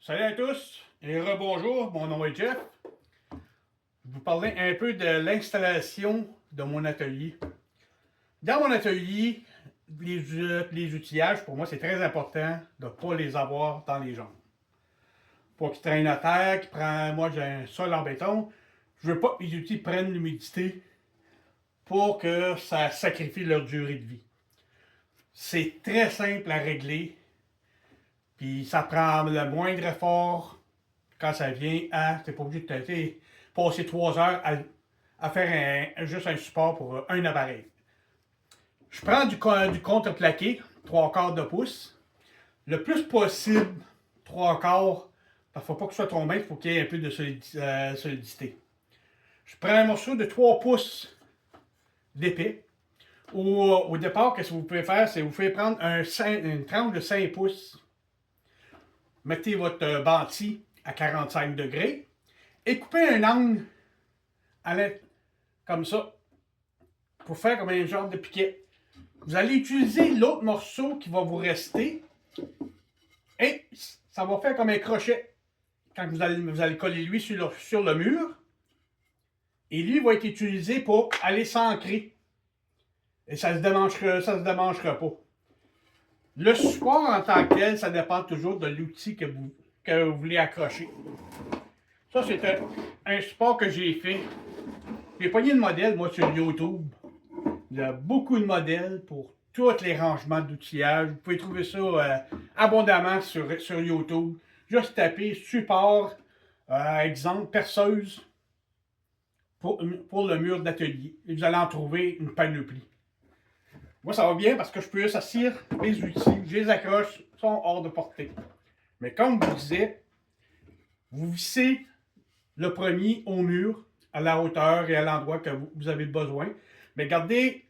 Salut à tous et rebonjour, mon nom est Jeff. Je vais vous parler un peu de l'installation de mon atelier. Dans mon atelier, les outillages, pour moi, c'est très important de ne pas les avoir dans les jambes. Pour qu'ils traînent à terre, moi j'ai un sol en béton, je ne veux pas que mes outils prennent l'humidité pour que ça sacrifie leur durée de vie. C'est très simple à régler, puis ça prend le moindre effort quand ça vient à, t'es pas obligé de passer 3 heures à faire juste un support pour un appareil. Je prends du contreplaqué, 3/4 de pouce. Le plus possible, 3/4, parce qu'il ne faut pas que ce soit trop mince, il faut qu'il y ait un peu de solidité. Je prends un morceau de 3 pouces d'épais. Au départ, qu'est-ce que vous pouvez faire, c'est vous pouvez prendre une tranche de 5 pouces. Mettez votre bâti à 45 degrés et coupez un angle comme ça pour faire comme un genre de piquet. Vous allez utiliser l'autre morceau qui va vous rester et ça va faire comme un crochet quand vous allez coller lui sur le mur. Et lui va être utilisé pour aller s'ancrer. Et ça ne se démanchera pas. Le support en tant que tel, ça dépend toujours de l'outil que vous voulez accrocher. Ça, c'est un support que j'ai fait. J'ai pogné le modèle, moi, sur YouTube. Il y a beaucoup de modèles pour tous les rangements d'outillage. Vous pouvez trouver ça abondamment sur YouTube. Juste taper support, exemple, perceuse pour le mur d'atelier. Et vous allez en trouver une panoplie. Moi, ça va bien parce que je peux s'assire mes outils, je les accroche, ils sont hors de portée. Mais comme je vous disais, vous vissez le premier au mur, à la hauteur et à l'endroit que vous avez besoin. Mais gardez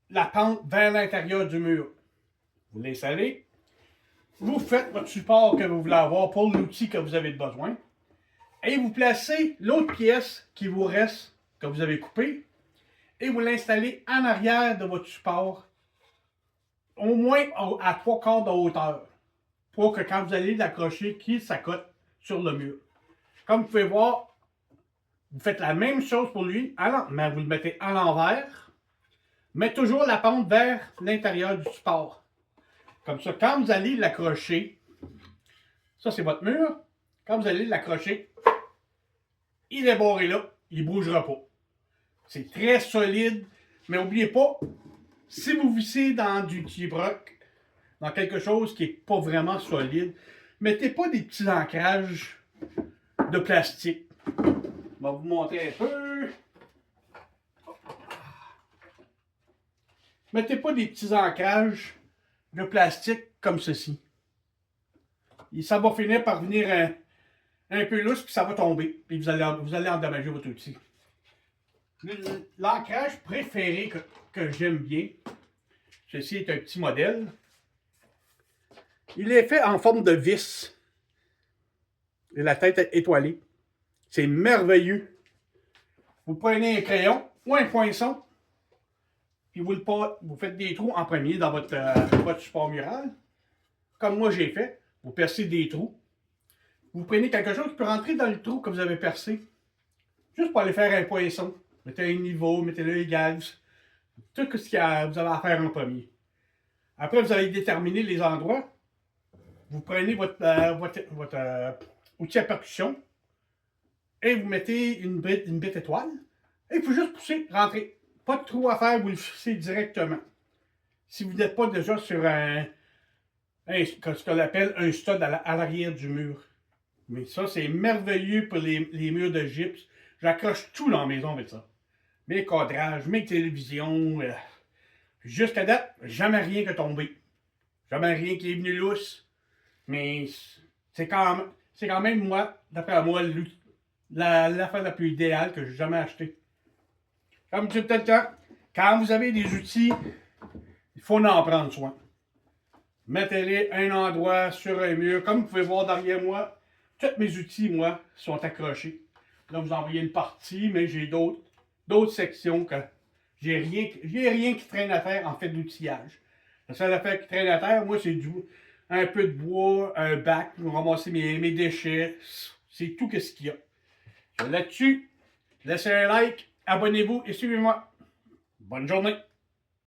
la pente vers l'intérieur du mur. Vous l'installez. Vous faites votre support que vous voulez avoir pour l'outil que vous avez besoin. Et vous placez l'autre pièce qui vous reste, que vous avez coupée, et vous l'installez en arrière de votre support, au moins à 3/4 de hauteur, pour que quand vous allez l'accrocher, qu'il s'accote sur le mur. Comme vous pouvez voir, vous faites la même chose pour lui, mais vous le mettez à l'envers, mais toujours la pente vers l'intérieur du support. Comme ça, quand vous allez l'accrocher, ça c'est votre mur, quand vous allez l'accrocher, il est barré là, il ne bougera pas. C'est très solide, mais n'oubliez pas, si vous vissez dans du T-Broc, dans quelque chose qui n'est pas vraiment solide, mettez pas des petits ancrages de plastique. Je vais vous montrer un peu. Mettez pas des petits ancrages de plastique comme ceci. Et ça va finir par venir un peu lousse, puis ça va tomber. Puis vous allez endommager votre outil. L'ancrage préféré que j'aime bien, ceci est un petit modèle. Il est fait en forme de vis. Et la tête est étoilée. C'est merveilleux. Vous prenez un crayon ou un poinçon, puis vous faites des trous en premier dans votre support mural. Comme moi j'ai fait, vous percez des trous. Vous prenez quelque chose qui peut rentrer dans le trou que vous avez percé. Juste pour aller faire un poinçon. Mettez un niveau, mettez-le égal. Tout ce que vous avez à faire en premier. Après, vous allez déterminer les endroits. Vous prenez votre outil à percussion et vous mettez une bite étoile. Et il faut juste pousser, rentrer. Pas de trou à faire, vous le fixez directement. Si vous n'êtes pas déjà sur ce qu'on appelle un stud à l'arrière du mur. Mais ça, c'est merveilleux pour les murs de gypse. J'accroche tout dans la maison avec ça. Mes cadrages, mes télévisions. Jusqu'à date, jamais rien qui est tombé. Jamais rien qui est venu lousse. Mais c'est quand même, moi, d'après moi, l'affaire la plus idéale que j'ai jamais achetée. Comme je dis tout le temps, quand vous avez des outils, il faut en prendre soin. Mettez-les à un endroit sur un mur. Comme vous pouvez voir derrière moi, tous mes outils, moi, sont accrochés. Là, vous en voyez une partie, mais j'ai d'autres sections que j'ai rien qui traîne à terre en fait d'outillage. La seule affaire qui traîne à terre, moi, c'est un peu de bois, un bac pour ramasser mes déchets. C'est tout ce qu'il y a. Là-dessus, laissez un like, abonnez-vous et suivez-moi. Bonne journée!